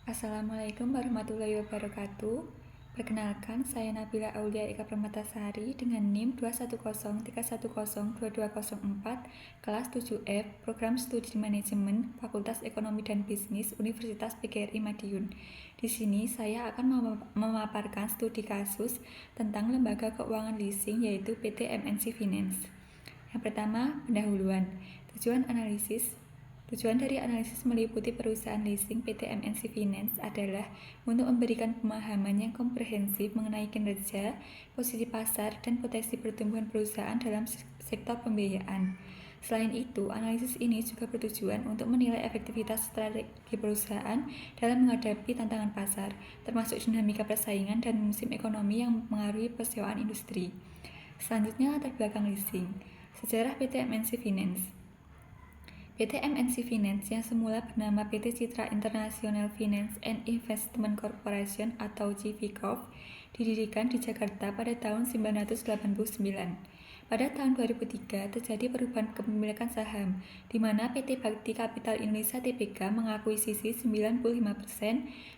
Assalamualaikum warahmatullahi wabarakatuh. Perkenalkan, saya Nabila Aulia Eka Permatasari dengan NIM 21031022204, kelas 7F, Program Studi Manajemen, Fakultas Ekonomi dan Bisnis, Universitas PGRI Madiun. Di sini saya akan memaparkan studi kasus tentang lembaga keuangan leasing yaitu PT MNC Finance. Yang pertama, pendahuluan. Tujuan dari analisis meliputi perusahaan leasing PT MNC Finance adalah untuk memberikan pemahaman yang komprehensif mengenai kinerja, posisi pasar, dan potensi pertumbuhan perusahaan dalam sektor pembiayaan. Selain itu, analisis ini juga bertujuan untuk menilai efektivitas strategi perusahaan dalam menghadapi tantangan pasar, termasuk dinamika persaingan dan musim ekonomi yang mengaruhi persewaan industri. Selanjutnya, latar belakang leasing. Sejarah PT MNC Finance. PT MNC Finance yang semula bernama PT Citra International Finance and Investment Corporation atau CIVICOF didirikan di Jakarta pada tahun 1989. Pada tahun 2003 terjadi perubahan kepemilikan saham, di mana PT Bakti Capital Indonesia Tbk mengakuisisi 95%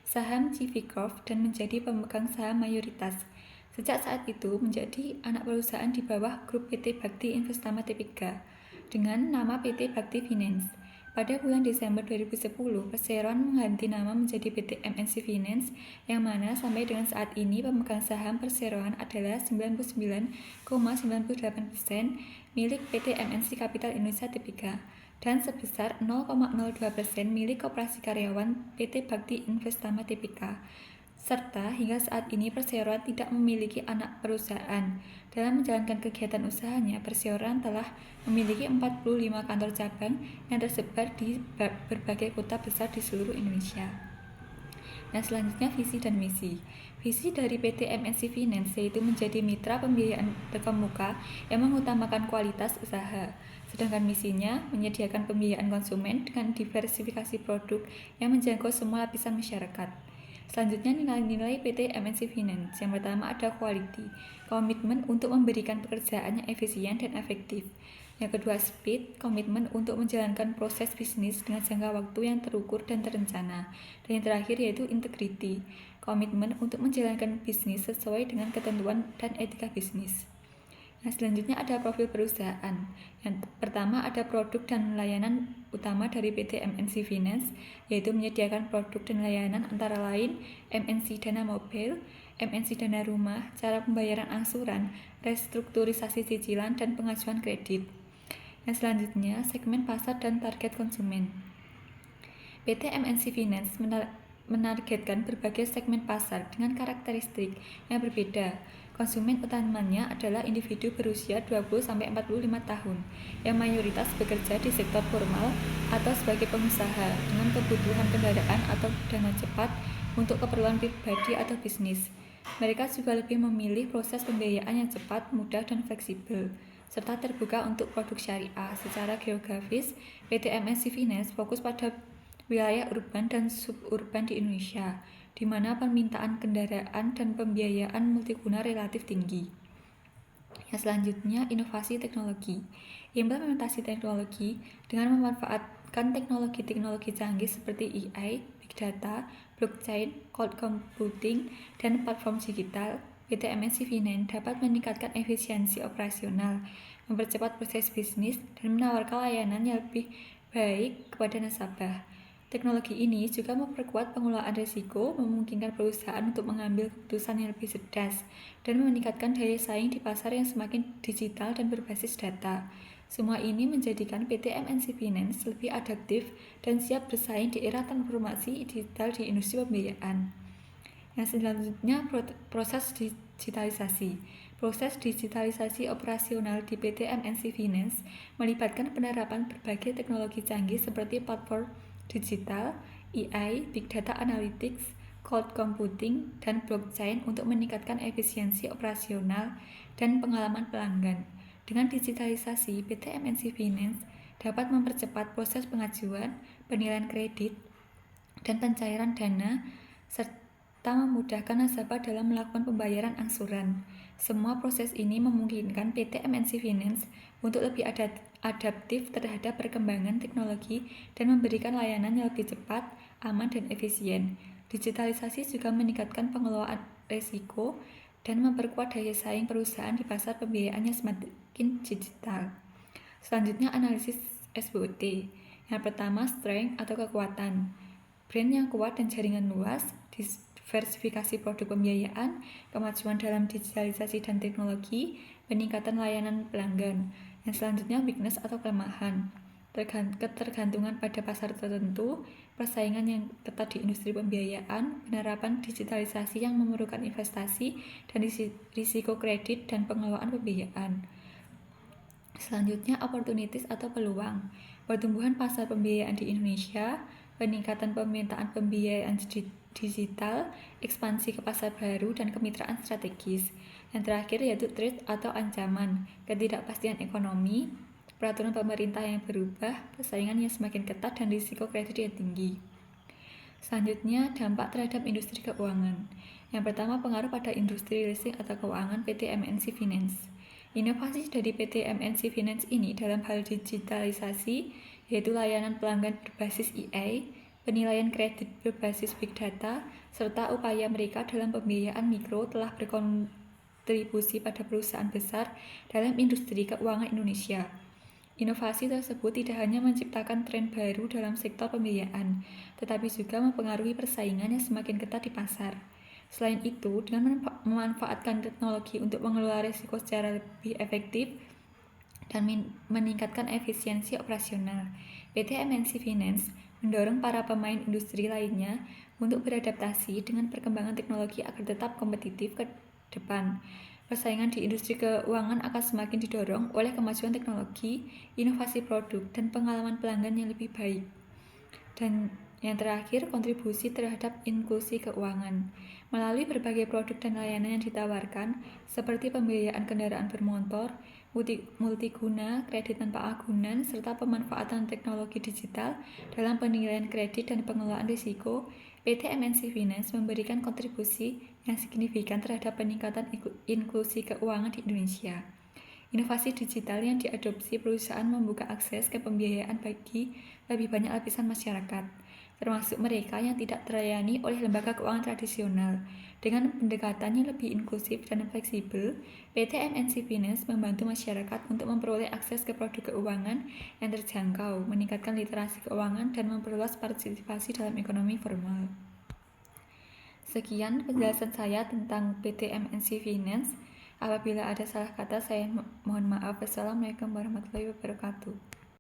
saham CIVICOF dan menjadi pemegang saham mayoritas. Sejak saat itu menjadi anak perusahaan di bawah grup PT Bakti Investama Tbk dengan nama PT Bakti Finance. Pada bulan Desember 2010, Perseroan mengganti nama menjadi PT MNC Finance, yang mana sampai dengan saat ini pemegang saham Perseroan adalah 99,98% milik PT MNC Capital Indonesia Tbk dan sebesar 0,02% milik koperasi karyawan PT Bakti Investama Tbk. Serta hingga saat ini Perseroan tidak memiliki anak perusahaan. Dalam menjalankan kegiatan usahanya, Perseroan telah memiliki 45 kantor cabang yang tersebar di berbagai kota besar di seluruh Indonesia. Nah, selanjutnya visi dan misi. Visi dari PT MNC Finance yaitu menjadi mitra pembiayaan terkemuka yang mengutamakan kualitas usaha. Sedangkan misinya menyediakan pembiayaan konsumen dengan diversifikasi produk yang menjangkau semua lapisan masyarakat. Selanjutnya nilai-nilai PT MNC Finance. Yang pertama ada quality, komitmen untuk memberikan pekerjaan yang efisien dan efektif. Yang kedua speed, komitmen untuk menjalankan proses bisnis dengan jangka waktu yang terukur dan terencana. Dan yang terakhir yaitu integrity, komitmen untuk menjalankan bisnis sesuai dengan ketentuan dan etika bisnis. Nah, selanjutnya ada profil perusahaan. Yang pertama ada produk dan layanan utama dari PT MNC Finance, yaitu menyediakan produk dan layanan antara lain MNC Dana Mobil, MNC Dana Rumah, cara pembayaran angsuran, restrukturisasi cicilan, dan pengajuan kredit. Yang selanjutnya segmen pasar dan target konsumen. PT MNC Finance menargetkan berbagai segmen pasar dengan karakteristik yang berbeda. Konsumen utamanya adalah individu berusia 20-45 tahun yang mayoritas bekerja di sektor formal atau sebagai pengusaha dengan kebutuhan kendaraan atau dana cepat untuk keperluan pribadi atau bisnis. Mereka juga lebih memilih proses pembiayaan yang cepat, mudah, dan fleksibel, serta terbuka untuk produk syariah. Secara geografis, PT MNC Finance fokus pada wilayah urban dan suburban di Indonesia, di mana permintaan kendaraan dan pembiayaan multiguna relatif tinggi. Yang selanjutnya, inovasi teknologi. Implementasi teknologi dengan memanfaatkan teknologi-teknologi canggih seperti AI, Big Data, Blockchain, Cloud Computing, dan platform digital, PT MNC Finance dapat meningkatkan efisiensi operasional, mempercepat proses bisnis, dan menawarkan layanan yang lebih baik kepada nasabah. Teknologi ini juga memperkuat pengelolaan risiko, memungkinkan perusahaan untuk mengambil keputusan yang lebih cerdas, dan meningkatkan daya saing di pasar yang semakin digital dan berbasis data. Semua ini menjadikan PT MNC Finance lebih adaptif dan siap bersaing di era transformasi digital di industri pembiayaan. Yang selanjutnya proses digitalisasi. Proses digitalisasi operasional di PT MNC Finance melibatkan penerapan berbagai teknologi canggih seperti platform digital, AI, Big Data Analytics, Cloud Computing, dan Blockchain untuk meningkatkan efisiensi operasional dan pengalaman pelanggan. Dengan digitalisasi, PT MNC Finance dapat mempercepat proses pengajuan, penilaian kredit, dan pencairan dana, serta memudahkan nasabah dalam melakukan pembayaran angsuran. Semua proses ini memungkinkan PT MNC Finance untuk lebih adaptif terhadap perkembangan teknologi dan memberikan layanan yang lebih cepat, aman, dan efisien. Digitalisasi juga meningkatkan pengelolaan risiko dan memperkuat daya saing perusahaan di pasar pembiayaan yang semakin digital. Selanjutnya analisis SWOT. Yang pertama, strength atau kekuatan. Brand yang kuat dan jaringan luas, diversifikasi produk pembiayaan, kemajuan dalam digitalisasi dan teknologi, peningkatan layanan pelanggan. Yang selanjutnya, weakness atau kelemahan. Ketergantungan pada pasar tertentu, persaingan yang ketat di industri pembiayaan, penerapan digitalisasi yang memerlukan investasi, dan risiko kredit dan pengelolaan pembiayaan. Selanjutnya, opportunities atau peluang. Pertumbuhan pasar pembiayaan di Indonesia, peningkatan permintaan pembiayaan digital, ekspansi ke pasar baru, dan kemitraan strategis. Yang terakhir yaitu threat atau ancaman, ketidakpastian ekonomi, peraturan pemerintah yang berubah, persaingan yang semakin ketat, dan risiko kredit yang tinggi. Selanjutnya, dampak terhadap industri keuangan. Yang pertama, pengaruh pada industri leasing atau keuangan PT MNC Finance. Inovasi dari PT MNC Finance ini dalam hal digitalisasi, yaitu layanan pelanggan berbasis AI, penilaian kredit berbasis big data, serta upaya mereka dalam pembiayaan mikro telah berkontribusi pada perusahaan besar dalam industri keuangan Indonesia. Inovasi tersebut tidak hanya menciptakan tren baru dalam sektor pembiayaan, tetapi juga mempengaruhi persaingan yang semakin ketat di pasar. Selain itu, dengan memanfaatkan teknologi untuk mengelola risiko secara lebih efektif dan meningkatkan efisiensi operasional, PT MNC Finance mendorong para pemain industri lainnya untuk beradaptasi dengan perkembangan teknologi agar tetap kompetitif ke depan. Persaingan di industri keuangan akan semakin didorong oleh kemajuan teknologi, inovasi produk, dan pengalaman pelanggan yang lebih baik. Dan yang terakhir, kontribusi terhadap inklusi keuangan. Melalui berbagai produk dan layanan yang ditawarkan, seperti pembiayaan kendaraan bermotor, multiguna, kredit tanpa agunan, serta pemanfaatan teknologi digital dalam penilaian kredit dan pengelolaan risiko, PT MNC Finance memberikan kontribusi yang signifikan terhadap peningkatan inklusi keuangan di Indonesia. Inovasi digital yang diadopsi perusahaan membuka akses ke pembiayaan bagi lebih banyak lapisan masyarakat, termasuk mereka yang tidak terlayani oleh lembaga keuangan tradisional. Dengan pendekatan yang lebih inklusif dan fleksibel, PT MNC Finance membantu masyarakat untuk memperoleh akses ke produk keuangan yang terjangkau, meningkatkan literasi keuangan, dan memperluas partisipasi dalam ekonomi formal. Sekian penjelasan saya tentang PT MNC Finance. Apabila ada salah kata, saya mohon maaf. Wassalamualaikum warahmatullahi wabarakatuh.